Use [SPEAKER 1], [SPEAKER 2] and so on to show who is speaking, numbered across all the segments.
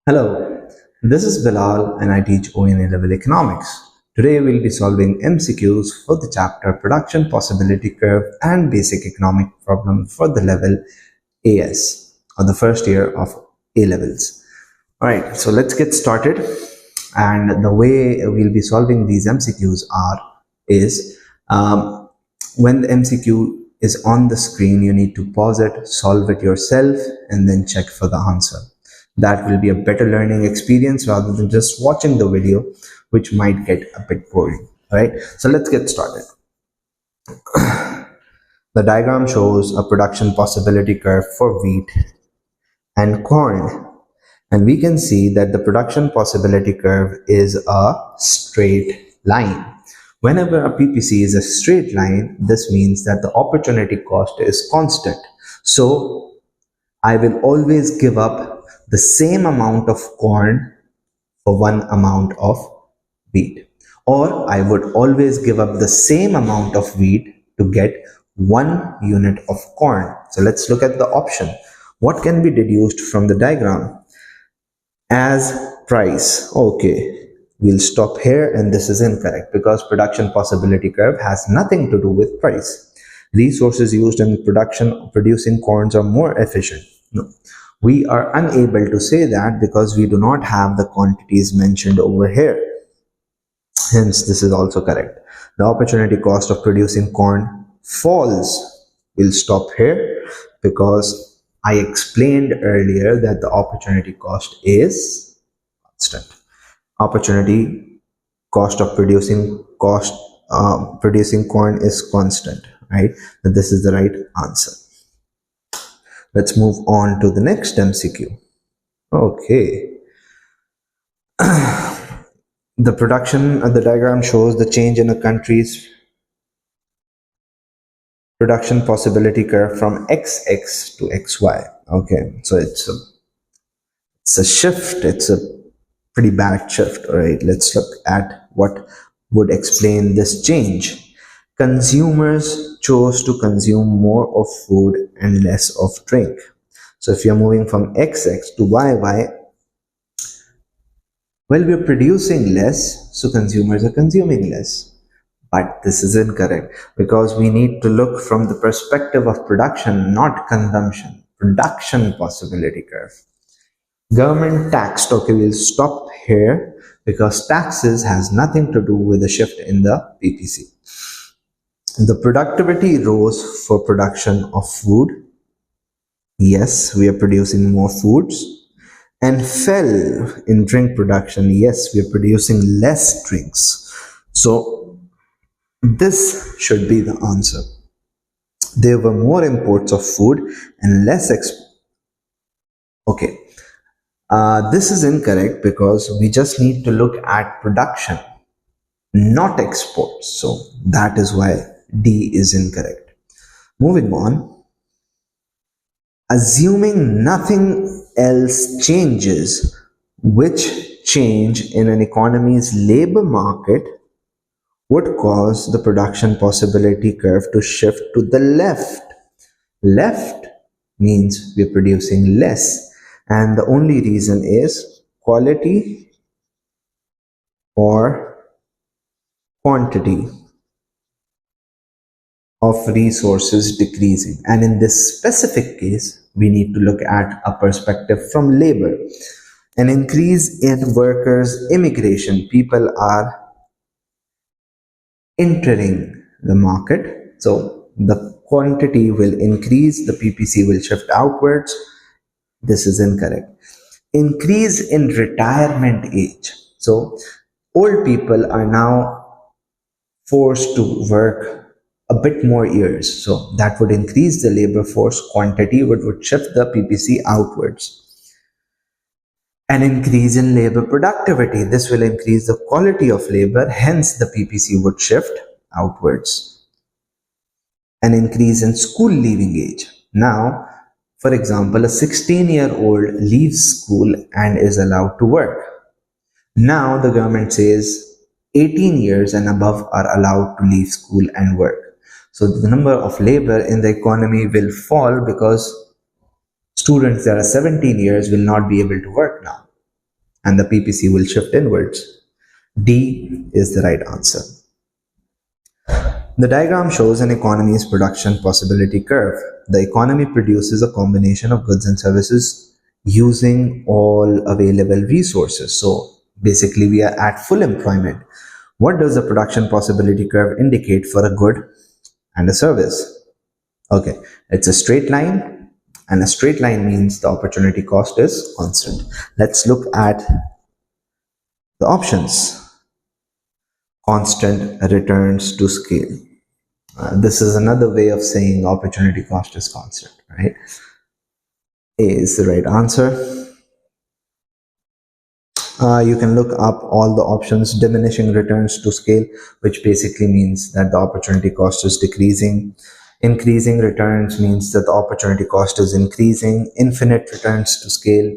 [SPEAKER 1] Hello, this is Bilal and I teach ONA level economics. Today we'll be solving MCQs for the chapter Production Possibility Curve and Basic Economic Problem for the level AS or the first year of A levels. Alright, so let's get started. And the way we'll be solving these MCQs is when the MCQ is on the screen, you need to pause it, solve it yourself, and then check for the answer. That will be a better learning experience rather than just watching the video, which might get a bit boring. Right? So let's get started. The diagram shows a production possibility curve for wheat and corn. And we can see that the production possibility curve is a straight line. Whenever a PPC is a straight line, this means that the opportunity cost is constant. So I will always give up the same amount of corn for one amount of wheat, or I would always give up the same amount of wheat to get 1 unit of corn. So let's look at the option. What can be deduced from the diagram? As price. Okay, we'll stop here, and this is incorrect because production possibility curve has nothing to do with price. Resources used in producing corns are more efficient. No. We are unable to say that because we do not have the quantities mentioned over here. Hence, this is also correct. The opportunity cost of producing corn falls. We'll stop here because I explained earlier that the opportunity cost is constant. Opportunity cost of producing corn is constant, right? And this is the right answer. Let's move on to the next MCQ. Okay. The diagram shows the change in a country's production possibility curve from XX to XY. Okay, so it's a shift. It's a pretty bad shift. All right, let's look at what would explain this change. Consumers chose to consume more of food and less of drink. So if you're moving from XX to YY, well, we're producing less, so consumers are consuming less. But this is incorrect because we need to look from the perspective of production, not consumption. Production possibility curve. Government taxed. Okay, we'll stop here because taxes has nothing to do with the shift in the PPC. The productivity rose for production of food. Yes, we are producing more foods. And fell in drink production. Yes, we are producing less drinks. So this should be the answer. There were more imports of food and less Okay. This is incorrect because we just need to look at production, not exports. So that is why D is incorrect. Moving on. Assuming nothing else changes, which change in an economy's labor market would cause the production possibility curve to shift to the left? Left means we're producing less, and the only reason is quality or quantity of resources decreasing. And in this specific case, we need to look at a perspective from labor. An increase in workers' immigration. People are entering the market. So the quantity will increase, the PPC will shift outwards. This is incorrect. Increase in retirement age. So old people are now forced to work a bit more years, so that would increase the labor force quantity, would shift the PPC outwards. An increase in labor productivity. This will increase the quality of labor, hence the PPC would shift outwards. An increase in school leaving age. Now, for example, a 16-year-old leaves school and is allowed to work. Now the government says 18 years and above are allowed to leave school and work. So the number of labor in the economy will fall because students that are 17 years will not be able to work now. and the PPC will shift inwards. D is the right answer. The diagram shows an economy's production possibility curve. The economy produces a combination of goods and services using all available resources. So basically we are at full employment. What does the production possibility curve indicate for a good and a service? Okay, it's a straight line, and a straight line means the opportunity cost is constant. Let's look at the options. Constant returns to scale. This is another way of saying opportunity cost is constant, right? A is the right answer. You can look up all the options. Diminishing returns to scale, which basically means that the opportunity cost is decreasing. Increasing returns means that the opportunity cost is increasing. Infinite returns to scale,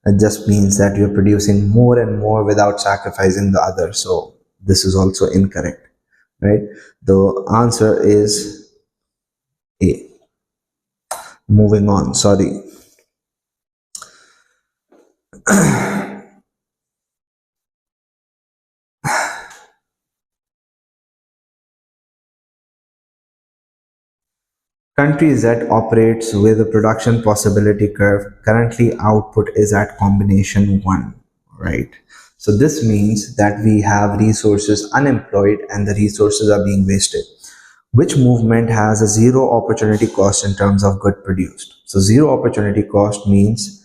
[SPEAKER 1] it just means that you're producing more and more without sacrificing the other. So this is also incorrect, right? The answer is A. Moving on, sorry. Country Z operates with a production possibility curve. Currently output is at combination 1, right? So this means that we have resources unemployed and the resources are being wasted. Which movement has a zero opportunity cost in terms of good produced? So zero opportunity cost means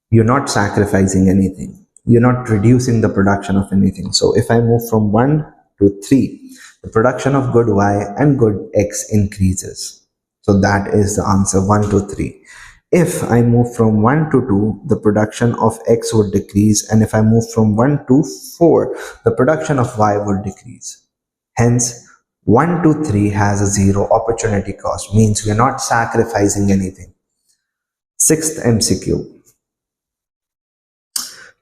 [SPEAKER 1] you're not sacrificing anything. You're not reducing the production of anything. So if I move from 1 to 3, the production of good Y and good X increases. So that is the answer, 1 to 3. If I move from 1 to 2, the production of X would decrease. And if I move from 1 to 4, the production of Y would decrease. Hence, 1 to 3 has a zero opportunity cost, means we are not sacrificing anything. Sixth MCQ.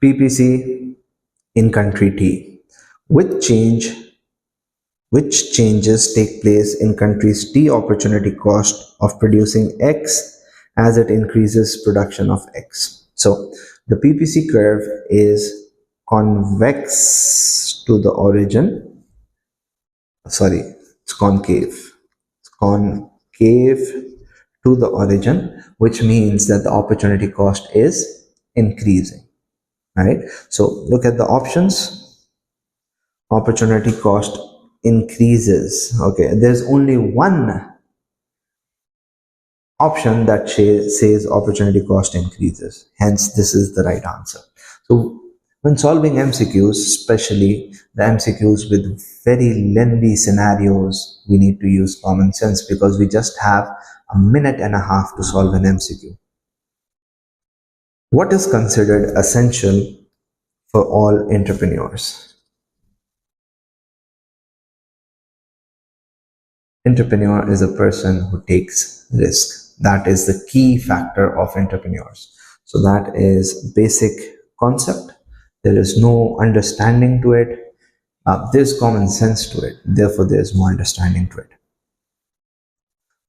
[SPEAKER 1] PPC in country T. Which changes take place in country's T opportunity cost of producing X as it increases production of X? So the PPC curve is convex to the origin. Sorry, it's concave. It's concave to the origin, which means that the opportunity cost is increasing. Right? So look at the options. Opportunity cost increases. Okay, there's only one option that says opportunity cost increases. Hence, this is the right answer. So when solving MCQs, especially the MCQs with very lengthy scenarios, we need to use common sense because we just have a minute and a half to solve an MCQ. What is considered essential for all entrepreneurs? Entrepreneur is a person who takes risk. That is the key factor of entrepreneurs. So that is basic concept. There is no understanding to it. There's common sense to it. Therefore, there's more understanding to it.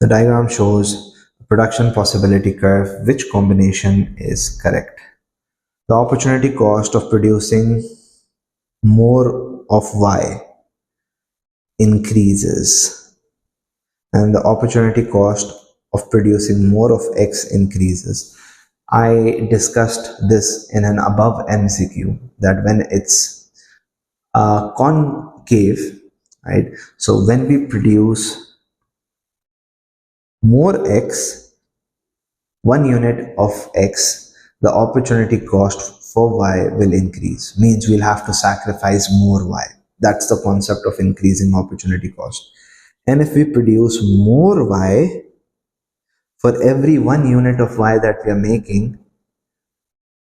[SPEAKER 1] The diagram shows a production possibility curve. Which combination is correct? The opportunity cost of producing more of Y increases, and the opportunity cost of producing more of X increases. I discussed this in an above MCQ that when it's concave, right? So when we produce more X, 1 unit of X, the opportunity cost for Y will increase. Means we'll have to sacrifice more Y. That's the concept of increasing opportunity cost. And if we produce more Y, for every 1 unit of Y that we are making,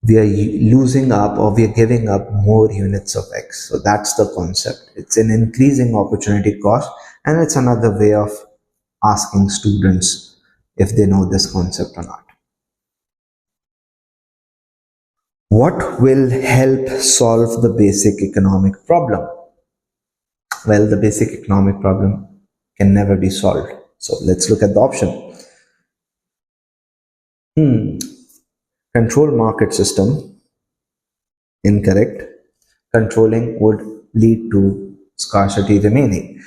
[SPEAKER 1] we are losing up or we are giving up more units of X. So that's the concept. It's an increasing opportunity cost, and it's another way of asking students if they know this concept or not. What will help solve the basic economic problem? Well, the basic economic problem can never be solved. So let's look at the option. Control market system Incorrect. Controlling would lead to scarcity remaining.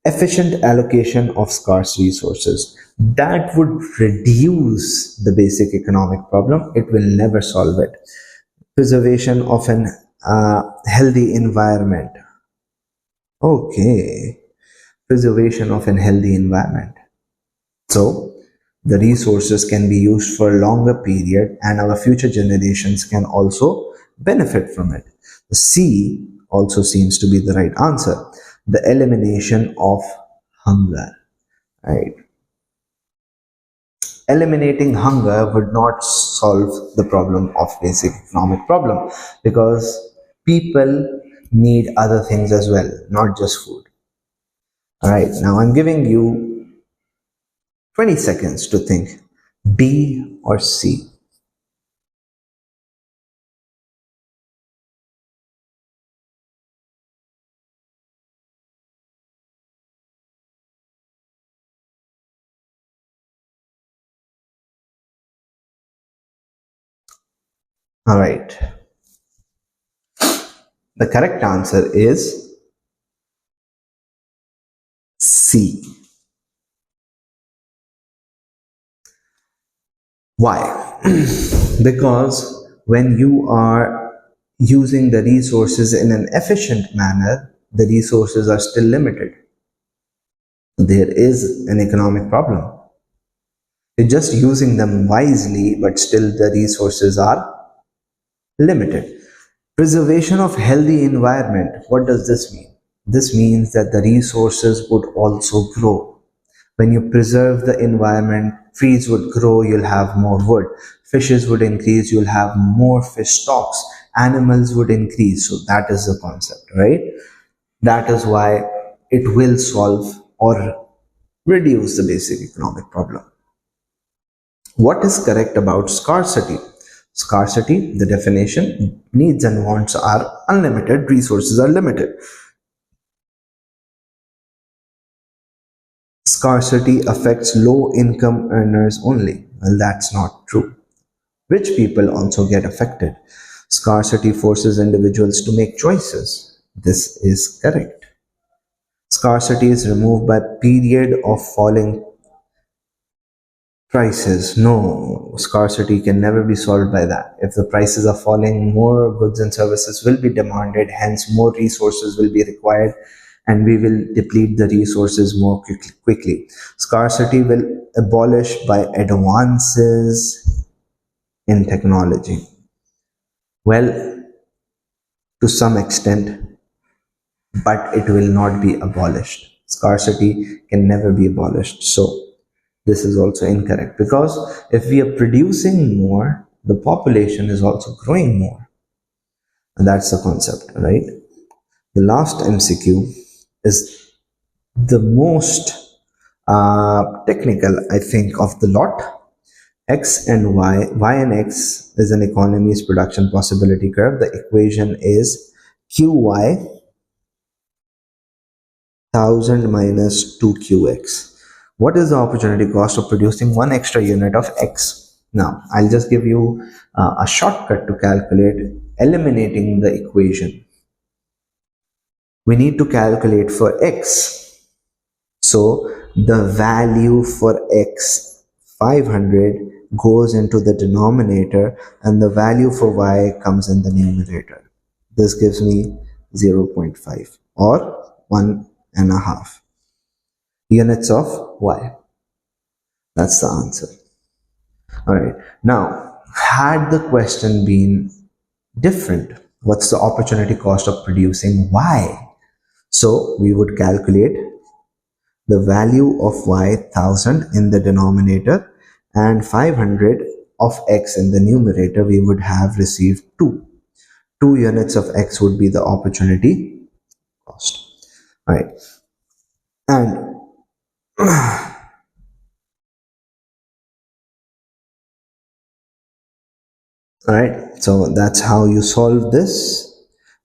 [SPEAKER 1] Efficient allocation of scarce resources. That would reduce the basic economic problem. It will never solve it. Preservation of an healthy environment. Okay. Preservation of an healthy environment. So, the resources can be used for a longer period and our future generations can also benefit from it. The C also seems to be the right answer. The elimination of hunger, right? Eliminating hunger would not solve the problem of basic economic problem because people need other things as well, not just food. All right, now I'm giving you 20 seconds to think. B or C? All right. The correct answer is C. Why? Because when you are using the resources in an efficient manner, the resources are still limited. There is an economic problem. You're just using them wisely, but still the resources are limited. Preservation of healthy environment. What does this mean? This means that the resources would also grow. When you preserve the environment, trees would grow, you'll have more wood. Fishes would increase, you'll have more fish stocks. Animals would increase. So that is the concept, right? That is why it will solve or reduce the basic economic problem. What is correct about scarcity? Scarcity, the definition, needs and wants are unlimited, resources are limited. Scarcity affects low income earners only. Well, that's not true. Rich people also get affected. Scarcity forces individuals to make choices. This is correct. Scarcity is removed by period of falling prices. No, scarcity can never be solved by that. If the prices are falling, more goods and services will be demanded, hence more resources will be required and we will deplete the resources more quickly. Scarcity will abolish by advances in technology. Well, to some extent, but it will not be abolished. Scarcity can never be abolished. So, this is also incorrect because if we are producing more, the population is also growing more. And that's the concept, right? The last MCQ is the most technical, I think, of the lot. X and Y and X is an economy's production possibility curve. The equation is QY 1000 minus 2QX. What is the opportunity cost of producing one extra unit of X? Now, I'll just give you a shortcut to calculate eliminating the equation. We need to calculate for X. So, the value for X, 500, goes into the denominator and the value for Y comes in the numerator. This gives me 0.5 or 1.5 units of Y. That's the answer. All right. Now, had the question been different, what's the opportunity cost of producing Y? So we would calculate the value of Y 1000 in the denominator and 500 of X in the numerator. We would have received 2. 2 units of X would be the opportunity cost. All right. And all right, so that's how you solve this.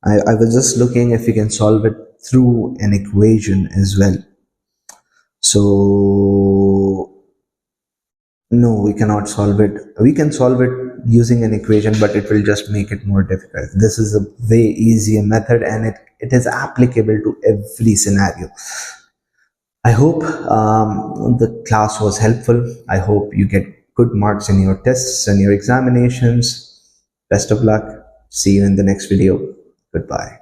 [SPEAKER 1] I was just looking if you can solve it through an equation as well. So no, we cannot solve it. We can solve it using an equation, but it will just make it more difficult. This is a way easier method, and it is applicable to every scenario. I hope the class was helpful. I hope you get good marks in your tests and your examinations. Best of luck. See you in the next video. Goodbye.